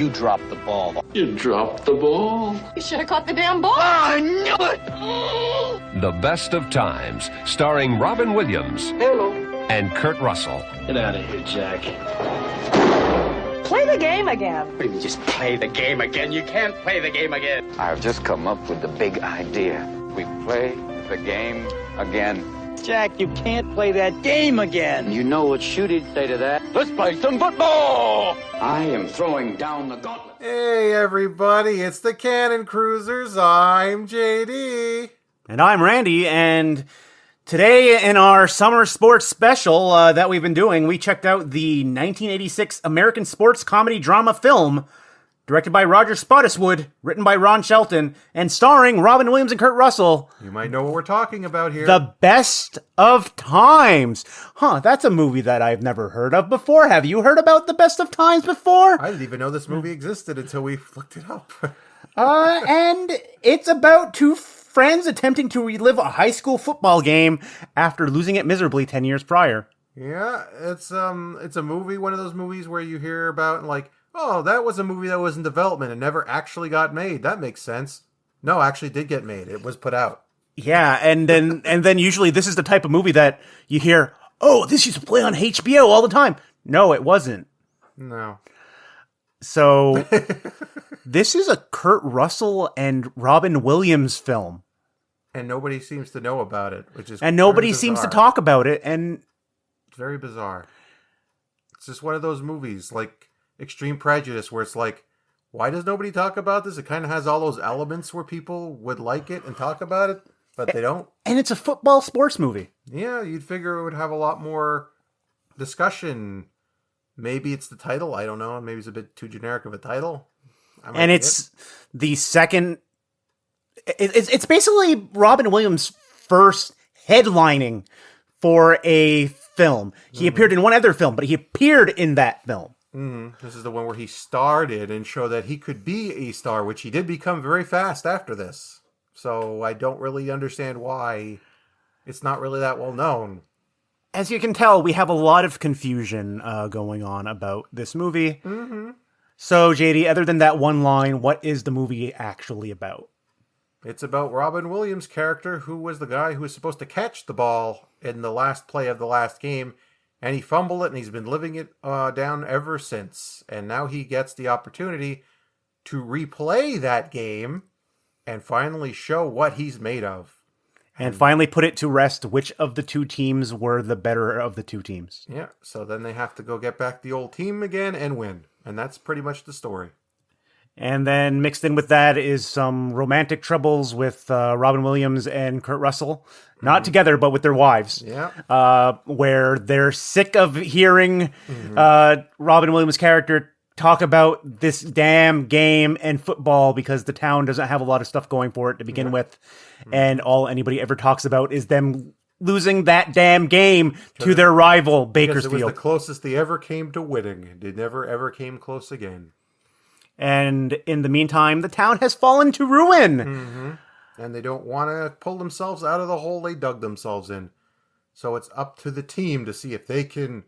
You dropped the ball. You dropped the ball. You should have caught the damn ball. I knew it! The Best of Times, starring Robin Williams. Hello. And Kurt Russell. Get out of here, Jack. Play the game again. What do you mean, just play the game again? You can't play the game again. I've just come up with the big idea. We play the game again. Jack, you can't play that game again. You know what Shooty'd say to that? Let's play some football! I am throwing down the gauntlet. Hey everybody, it's the Cannon Cruisers. I'm JD. And I'm Randy, and today in our summer sports special that we've been doing, we checked out the 1986 American sports comedy drama film, directed by Roger Spottiswood, written by Ron Shelton, and starring Robin Williams and Kurt Russell. You might know what we're talking about here. The Best of Times. That's a movie that I've never heard of before. Have you heard about The Best of Times before? I didn't even know this movie existed until we looked it up. And it's about two friends attempting to relive a high school football game after losing it miserably 10 years prior. Yeah, it's a movie, one of those movies where you hear about like, oh, that was a movie that was in development and never actually got made. That makes sense. No, actually did get made. It was put out. Yeah, and then usually this is the type of movie that you hear, oh, this used to play on HBO all the time. No, it wasn't. No. So this is a Kurt Russell and Robin Williams film. And nobody seems to know about it, which is and nobody seems to talk about it, and it's very bizarre. It's just one of those movies like Extreme Prejudice where it's like, why does nobody talk about this? It kind of has all those elements where people would like it and talk about it, but they don't. And it's a football sports movie. Yeah, you'd figure it would have a lot more discussion. Maybe it's the title. I don't know. Maybe it's a bit too generic of a title. And it's the second. It's basically Robin Williams' first headlining for a film. He appeared in one other film, but he appeared in that film. Mm-hmm. This is the one where he starred in and showed that he could be a star, which he did become very fast after this. So I don't really understand why it's not really that well known. As you can tell, we have a lot of confusion going on about this movie. Mm-hmm. So, JD, other than that one line, what is the movie actually about? It's about Robin Williams' character, who was the guy who was supposed to catch the ball in the last play of the last game, and he fumbled it, and he's been living it down ever since. And now he gets the opportunity to replay that game and finally show what he's made of. And finally put it to rest which of the two teams were the better of the two teams. Yeah, so then they have to go get back the old team again and win. And that's pretty much the story. And then mixed in with that is some romantic troubles with Robin Williams and Kurt Russell. Not together, but with their wives. Yeah. Where they're sick of hearing Robin Williams' character talk about this damn game and football because the town doesn't have a lot of stuff going for it to begin with. And all anybody ever talks about is them losing that damn game to their rival, Bakersfield. It was the closest they ever came to winning. They never, ever came close again. And in the meantime, the town has fallen to ruin. Mm-hmm. And they don't want to pull themselves out of the hole they dug themselves in. So it's up to the team to see if they can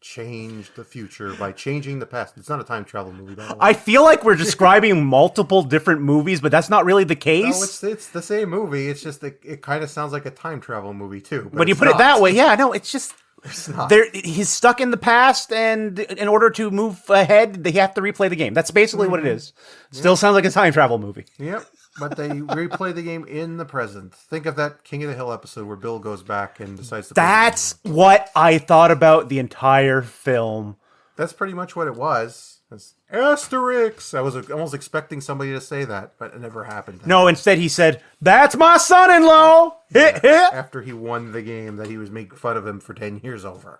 change the future by changing the past. It's not a time travel movie, by the way. I feel like we're describing multiple different movies, but that's not really the case. No, it's the same movie. It's just it kind of sounds like a time travel movie, too. When you put it that way, yeah, no, it's just... It's not. He's stuck in the past, and in order to move ahead, they have to replay the game. That's basically what it is. Still sounds like a time travel movie. Yep, but they replay the game in the present. Think of that King of the Hill episode where Bill goes back and decides to... That's what I thought about the entire film. That's pretty much what it was. It's Asterix! I was almost expecting somebody to say that, but it never happened. No, instead he said, "That's my son-in-law!" Yeah, after he won the game that he was making fun of him for 10 years over.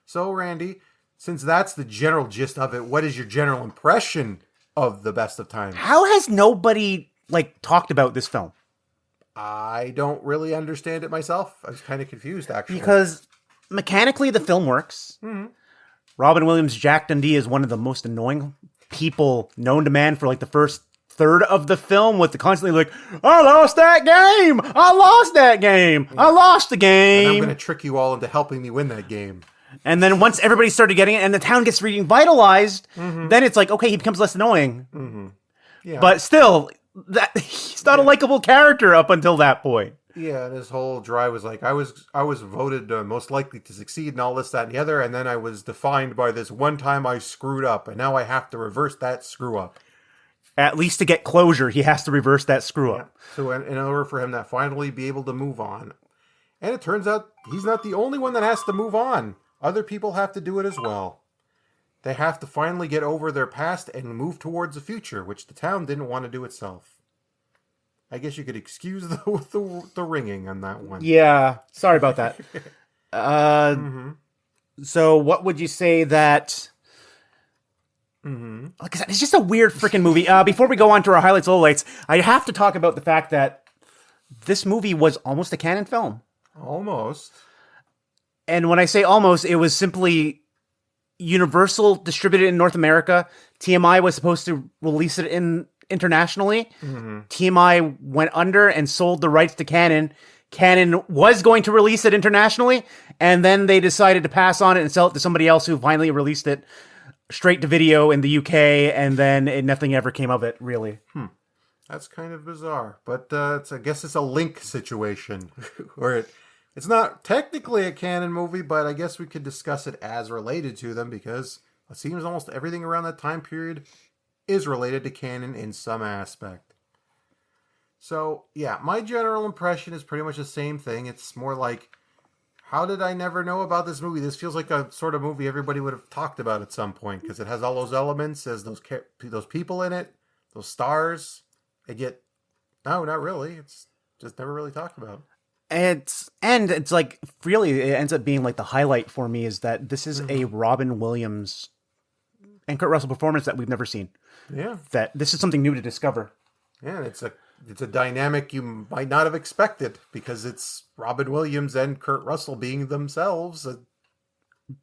So, Randy, since that's the general gist of it, what is your general impression of The Best of Times? How has nobody, talked about this film? I don't really understand it myself. I was kind of confused, actually. Because mechanically the film works. Mm-hmm. Robin Williams' Jack Dundee is one of the most annoying people known to man for the first third of the film with the constantly I lost that game! I lost that game! I lost the game! And I'm going to trick you all into helping me win that game. And then once everybody started getting it and the town gets revitalized, then it's like, okay, he becomes less annoying. Yeah. But still, he's not a likable character up until that point. Yeah, this whole drive was like, I was voted most likely to succeed and all this, that, and the other, and then I was defined by this one time I screwed up, and now I have to reverse that screw up. At least to get closure, he has to reverse that screw up. Yeah. So in order for him to finally be able to move on. And it turns out he's not the only one that has to move on. Other people have to do it as well. They have to finally get over their past and move towards the future, which the town didn't want to do itself. I guess you could excuse the ringing on that one. Yeah, sorry about that. So what would you say that... Like I said, it's just a weird freaking movie. Before we go on to our highlights, lowlights, I have to talk about the fact that this movie was almost a canon film. Almost. And when I say almost, it was simply Universal distributed in North America. TMI was supposed to release it internationally. TMI went under and sold the rights to Canon. Canon was going to release it internationally, and then they decided to pass on it and sell it to somebody else who finally released it straight to video in the UK, and then nothing ever came of it, really. That's kind of bizarre. But I guess it's a Link situation. Where it's not technically a canon movie, but I guess we could discuss it as related to them, because it seems almost everything around that time period is related to canon in some aspect. So, yeah, my general impression is pretty much the same thing. It's more like, how did I never know about this movie? This feels like a sort of movie everybody would have talked about at some point, because it has all those elements, has those people in it, those stars. And yet, no, not really. It's just never really talked about. It's like, really, it ends up being like the highlight for me is that this is a Robin Williams and Kurt Russell performance that we've never seen. Yeah. That this is something new to discover. Yeah, it's a dynamic you might not have expected, because it's Robin Williams and Kurt Russell being themselves.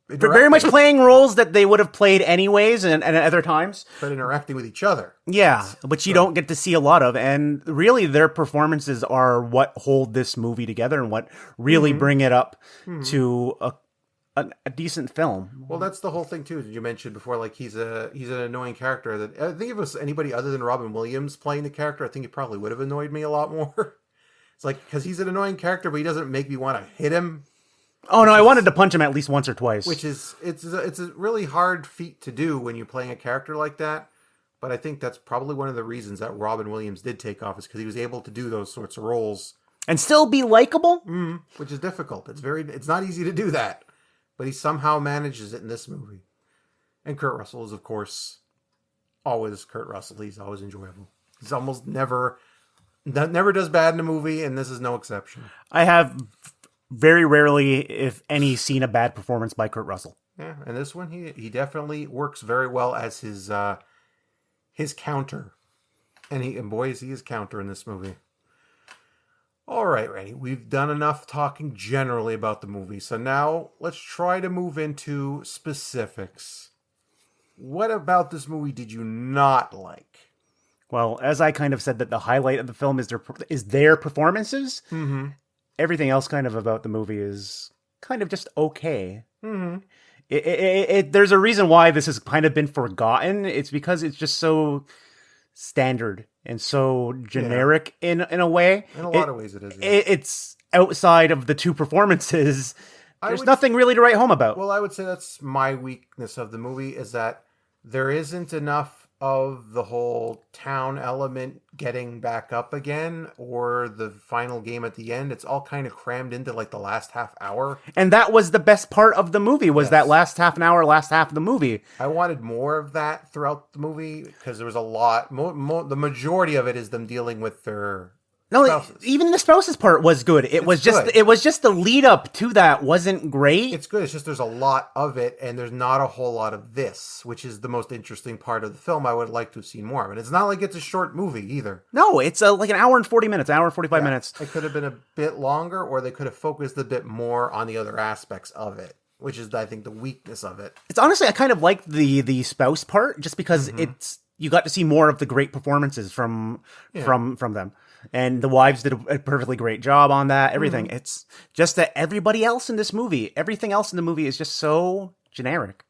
Very much playing roles that they would have played anyways and at other times. But interacting with each other. Yeah, which you don't get to see a lot of. And really, their performances are what hold this movie together and what really bring it up to a decent film. Well, that's the whole thing, too. You mentioned before, like, he's an annoying character. That I think if it was anybody other than Robin Williams playing the character, I think it probably would have annoyed me a lot more. It's like, because he's an annoying character, but he doesn't make me want to hit him. Oh, no, I wanted to punch him at least once or twice. Which is, it's a really hard feat to do when you're playing a character like that. But I think that's probably one of the reasons that Robin Williams did take off, is because he was able to do those sorts of roles. And still be likable? Which is difficult. It's not easy to do that. But he somehow manages it in this movie. And Kurt Russell is, of course, always Kurt Russell. He's always enjoyable. He's almost never does bad in a movie, and this is no exception. I have very rarely, if any, seen a bad performance by Kurt Russell. Yeah, and this one, he definitely works very well as his counter. And boy, is he his counter in this movie. All right, Randy, we've done enough talking generally about the movie, so now let's try to move into specifics. What about this movie did you not like? Well, as I kind of said, that the highlight of the film is their performances. Everything else kind of about the movie is kind of just okay. There's a reason why this has kind of been forgotten. It's because it's just so standard and so generic in a way. In a lot of ways it is. Yeah. It's outside of the two performances. There's nothing really to write home about. Well, I would say that's my weakness of the movie, is that there isn't enough of the whole town element getting back up again, or the final game at the end. It's all kind of crammed into like the last half hour. And that was the best part of the movie, was that last half an hour, last half of the movie. I wanted more of that throughout the movie, because there was a lot. The majority of it is them dealing with their spouses. Even the spouses part was good. It was just the lead up to that wasn't great. It's good. It's just there's a lot of it, and there's not a whole lot of this, which is the most interesting part of the film. I would like to have seen more of it. It's not like it's a short movie either. No, it's like an hour and 40 minutes, hour and 45 minutes. It could have been a bit longer, or they could have focused a bit more on the other aspects of it, which is, I think, the weakness of it. It's honestly, I kind of like the spouse part, just because you got to see more of the great performances from them. And the wives did a perfectly great job on that. Everything. It's just that everybody else in this movie, everything else in the movie is just so generic.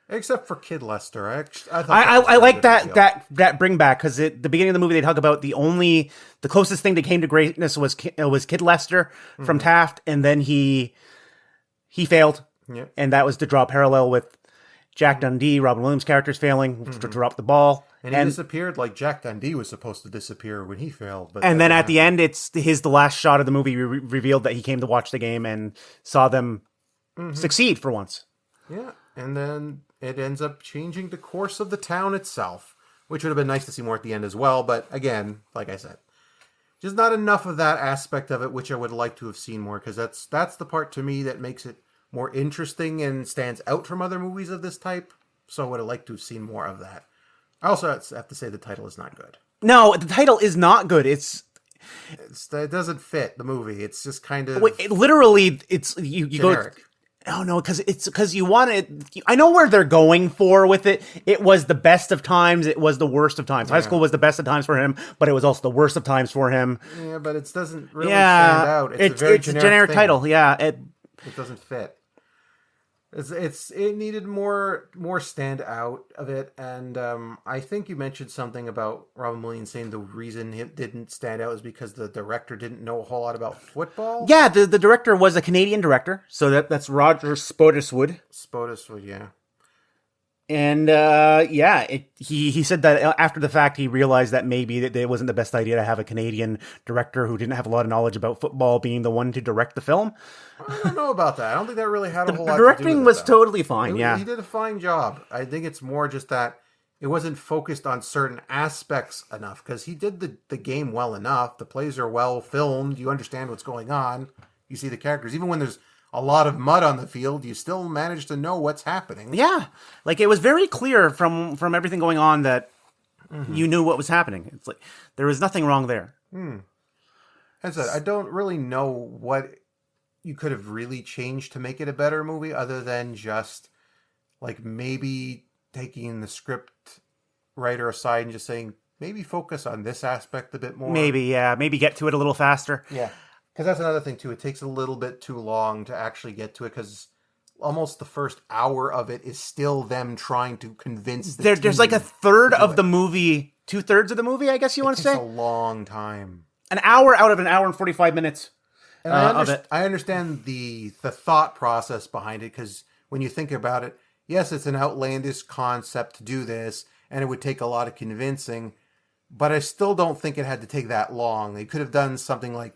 Except for Kid Lester. I thought I like that bring back, because at the beginning of the movie they talk about the closest thing that came to greatness was Kid Lester from Taft, and then he failed, and that was to draw a parallel with Jack Dundee, Robin Williams' character's failing to drop the ball. And he disappeared like Jack Dundee was supposed to disappear when he failed. And then at the end, it's the last shot of the movie revealed that he came to watch the game and saw them succeed for once. Yeah, and then it ends up changing the course of the town itself, which would have been nice to see more at the end as well. But again, like I said, just not enough of that aspect of it, which I would like to have seen more, because that's the part to me that makes it more interesting and stands out from other movies of this type. So I would have liked to have seen more of that. I also have to say the title is not good. No, the title is not good. It doesn't fit the movie. It's just kind of you generic. Go. Oh no, because you want it. I know where they're going for with it. It was the best of times. It was the worst of times. Yeah. High school was the best of times for him, but it was also the worst of times for him. Yeah, but it doesn't really stand out. It's a very generic title. Yeah, it doesn't fit. It needed more stand out of it, and I think you mentioned something about Robin Williams saying the reason it didn't stand out is because the director didn't know a whole lot about football. Yeah, the director was a Canadian director, so that's Roger Spottiswood. Spottiswood, yeah. And he said that after the fact he realized that maybe it wasn't the best idea to have a Canadian director who didn't have a lot of knowledge about football being the one to direct the film. I don't know about that. I don't think that really had a whole lot to do with it. The directing was totally fine, yeah. He did a fine job. I think it's more just that it wasn't focused on certain aspects enough, because he did the game well enough. The plays are well filmed. You understand what's going on. You see the characters. Even when there's a lot of mud on the field, you still manage to know what's happening. Yeah. Like, it was very clear from everything going on that you knew what was happening. It's like, there was nothing wrong there. As I said, I don't really know what you could have really changed to make it a better movie, other than just, like, maybe taking the script writer aside and just saying, maybe focus on this aspect a bit more. Maybe, yeah. Maybe get to it a little faster. Yeah. Because that's another thing, too. It takes a little bit too long to actually get to it, because almost the first hour of it is still them trying to convince the There's like a third of the movie, 2/3 of the movie, I guess you want to say? It's a long time. An hour out of an hour and 45 minutes and I understand the thought process behind it, because when you think about it, yes, it's an outlandish concept to do this, and it would take a lot of convincing, but I still don't think it had to take that long. They could have done something like,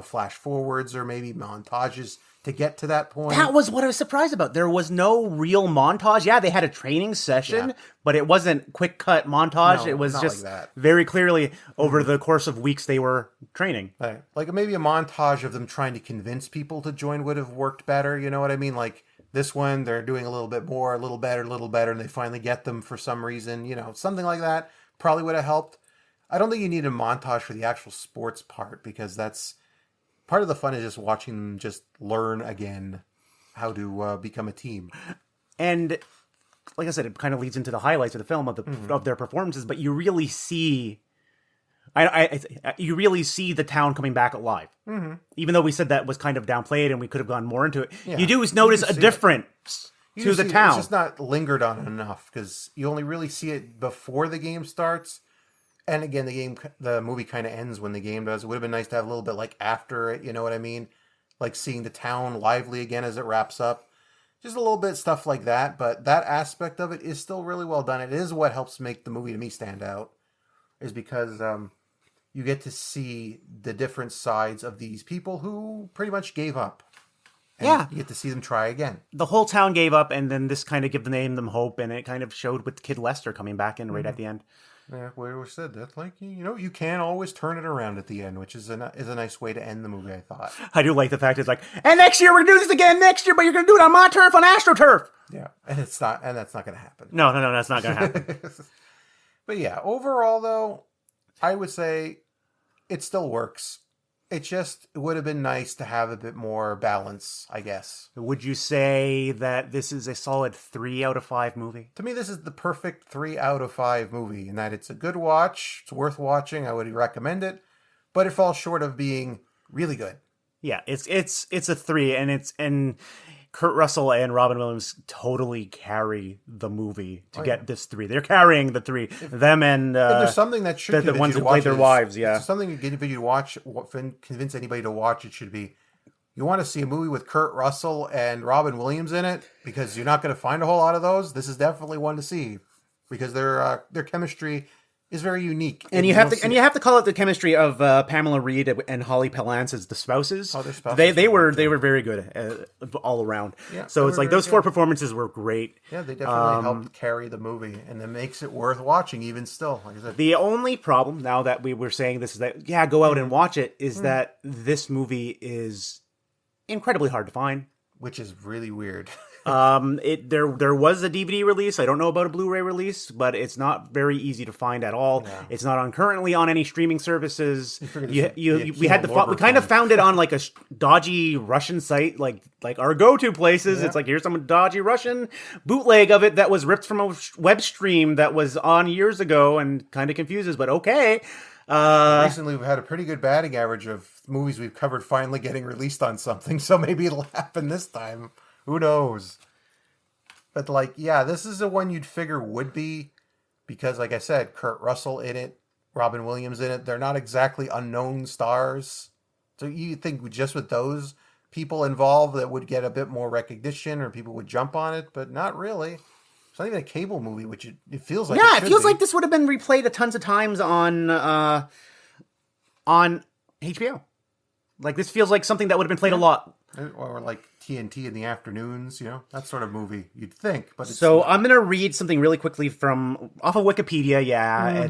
flash forwards or maybe montages to get to that point. That was what I was surprised about. There was no real montage. Yeah, they had a training session, but it wasn't quick cut montage. No, it was just like very clearly over the course of weeks they were training. Right. Like maybe a montage of them trying to convince people to join would have worked better. You know what I mean? Like this one, they're doing a little bit more, a little better, and they finally get them for some reason. Something like that probably would have helped. I don't think you need a montage for the actual sports part, because that's part of the fun is just watching them just learn again how to become a team. And like I said, it kind of leads into the highlights of the film of their performances, but you really see, you really see the town coming back alive. Mm-hmm. Even though we said that was kind of downplayed and we could have gone more into it, you do notice a difference to the town. It's just not lingered on enough, because you only really see it before the game starts. And again, the movie kind of ends when the game does. It would have been nice to have a little bit like after it, you know what I mean? Like seeing the town lively again as it wraps up. Just a little bit stuff like that, but that aspect of it is still really well done. It is what helps make the movie to me stand out, is because you get to see the different sides of these people who pretty much gave up. And you get to see them try again. The whole town gave up, and then this kind of gave them hope, and it kind of showed with Kid Lester coming back in right at the end. Yeah, we always said that. Like, you can always turn it around at the end, which is a nice way to end the movie, I thought. I do like the fact it's like, and next year we're gonna do this again next year, but you're gonna do it on my turf, on AstroTurf. Yeah, and that's not gonna happen. No, that's not gonna happen. But yeah, overall though, I would say it still works. It just would have been nice to have a bit more balance, I guess. Would you say that this is a solid 3 out of 5 movie? To me, this is the perfect 3 out of 5 movie in that it's a good watch. It's worth watching. I would recommend it, but it falls short of being really good. Yeah, it's a 3, and Kurt Russell and Robin Williams totally carry the movie to get this 3. They're carrying the 3. Them and if there's something that should the ones who play their wives. Yeah, if there's something you get you to watch. Convince anybody to watch. It should be. You want to see a movie with Kurt Russell and Robin Williams in it because you're not going to find a whole lot of those. This is definitely one to see because their chemistry is very unique, and you have to call it the chemistry of Pamela Reed and Holly Palance as the spouses. Oh, their spouses. They were very good all around. Yeah, so it's like those 4 performances were great. Yeah, they definitely helped carry the movie, and it makes it worth watching even still. Like I said, the only problem now that we were saying this is that go out and watch it is that this movie is incredibly hard to find, which is really weird. There was a DVD release. I don't know about a Blu-ray release, but it's not very easy to find at all. Yeah. It's not currently on any streaming services. We kind of found it on like a dodgy Russian site, like our go-to places. Yeah. It's like, here's some dodgy Russian bootleg of it that was ripped from a web stream that was on years ago and kind of confuses, but okay. Recently, we've had a pretty good batting average of movies we've covered finally getting released on something, so maybe it'll happen this time. Who knows? But this is the one you'd figure would be because, like I said, Kurt Russell in it, Robin Williams in it. They're not exactly unknown stars. So you think just with those people involved that would get a bit more recognition or people would jump on it, but not really. It's not even a cable movie, which it feels like. Yeah, it feels like this would have been replayed tons of times on HBO. Like this feels like something that would have been played a lot. Or like TNT in the afternoons, that sort of movie you'd think. But so I'm going to read something really quickly off of Wikipedia. Yeah,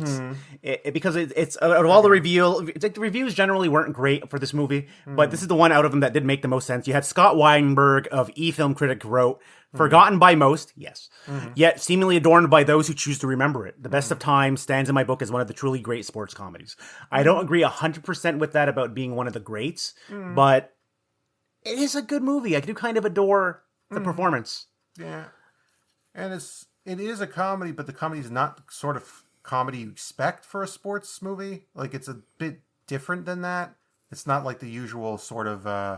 it's because it's out of all the the reviews generally weren't great for this movie, but this is the one out of them that did make the most sense. You had Scott Weinberg of E-Film Critic wrote, "Forgotten by most, yes, yet seemingly adorned by those who choose to remember it. The best of times stands in my book as one of the truly great sports comedies." I don't agree 100% with that about being one of the greats, but it is a good movie. I do kind of adore the performance. Yeah. And it is a comedy, but the comedy is not sort of comedy you expect for a sports movie. Like, it's a bit different than that. It's not like the usual sort of, I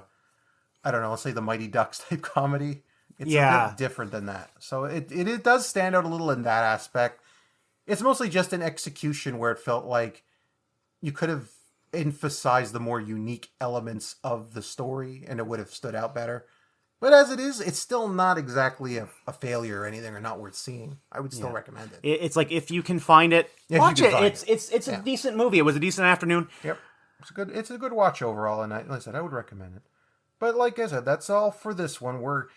don't know, let's say the Mighty Ducks type comedy. It's a bit different than that. So it does stand out a little in that aspect. It's mostly just an execution where it felt like you could have emphasize the more unique elements of the story and it would have stood out better. But as it is, it's still not exactly a failure or anything or not worth seeing. I would still recommend it. It's like if you can find it, watch it. It's a decent movie. It was a decent afternoon. Yep. It's a good watch overall, and like I said, I would recommend it. But like I said, that's all for this one. We're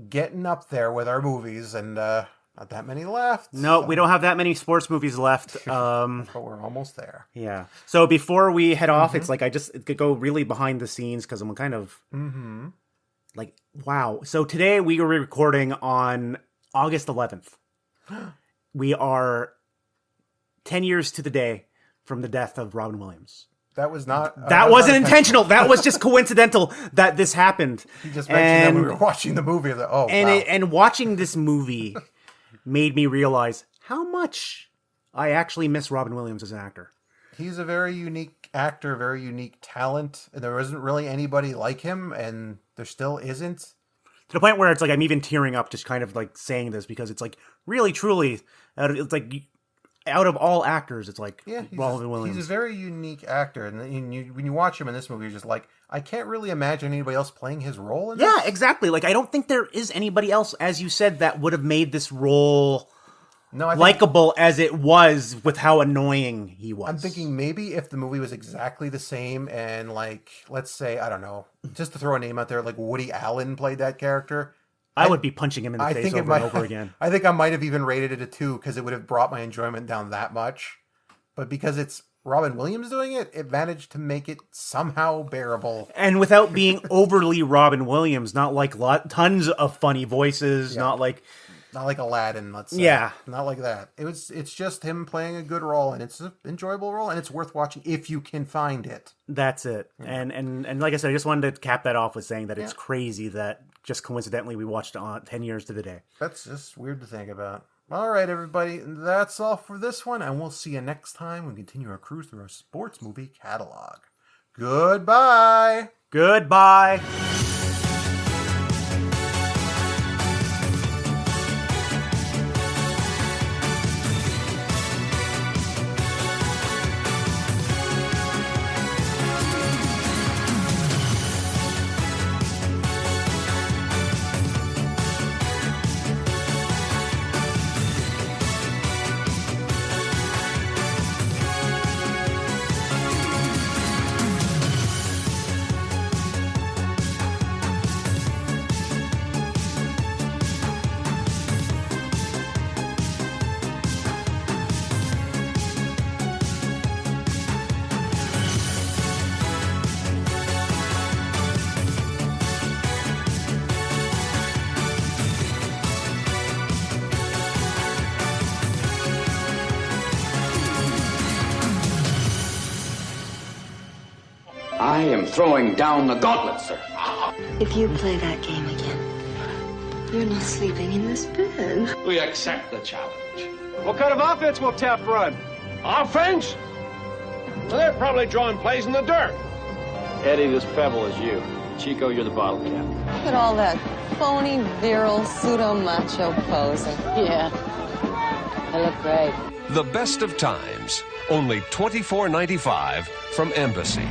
getting up there with our movies and not that many left. No, we don't have that many sports movies left. But we're almost there. Yeah. So before we head off, it's like I just could go really behind the scenes because I'm kind of like, wow. So today we were recording on August 11th. We are 10 years to the day from the death of Robin Williams. That was not... That wasn't intentional. That was just coincidental that this happened. You just mentioned that when we were watching the movie. Wow. And watching this movie made me realize how much I actually miss Robin Williams as an actor. He's a very unique actor, very unique talent. And there isn't really anybody like him, and there still isn't. To the point where it's like I'm even tearing up just kind of like saying this because it's like really, truly, it's like out of all actors, it's like Robin Williams. He's a very unique actor. And when you watch him in this movie, you're just like, I can't really imagine anybody else playing his role in this. Yeah, exactly. Like, I don't think there is anybody else, as you said, that would have made this role likable as it was with how annoying he was. I'm thinking maybe if the movie was exactly the same and, like, let's say, I don't know, just to throw a name out there, like Woody Allen played that character. I would be punching him in the face over and over again. I think I might have even rated it a 2 because it would have brought my enjoyment down that much. But because it's Robin Williams doing it, it managed to make it somehow bearable. And without being overly Robin Williams, not like tons of funny voices, not like... Not like Aladdin, let's say. Yeah. Not like that. It's just him playing a good role, and it's an enjoyable role, and it's worth watching if you can find it. That's it. Yeah. And like I said, I just wanted to cap that off with saying that it's crazy that just coincidentally we watched it on 10 years to the day. That's just weird to think about. All right, everybody. That's all for this one, and we'll see you next time when we continue our cruise through our sports movie catalog. Goodbye. Goodbye. I am throwing down the gauntlet, sir. If you play that game again, you're not sleeping in this bed. We accept the challenge. What kind of offense will Taft run? Offense? Well, they're probably drawing plays in the dirt. Eddie, this pebble is you. Chico, you're the bottle cap. Look at all that phony, virile, pseudo-macho posing. Yeah. I look great. The Best of Times. Only $24.95 from Embassy.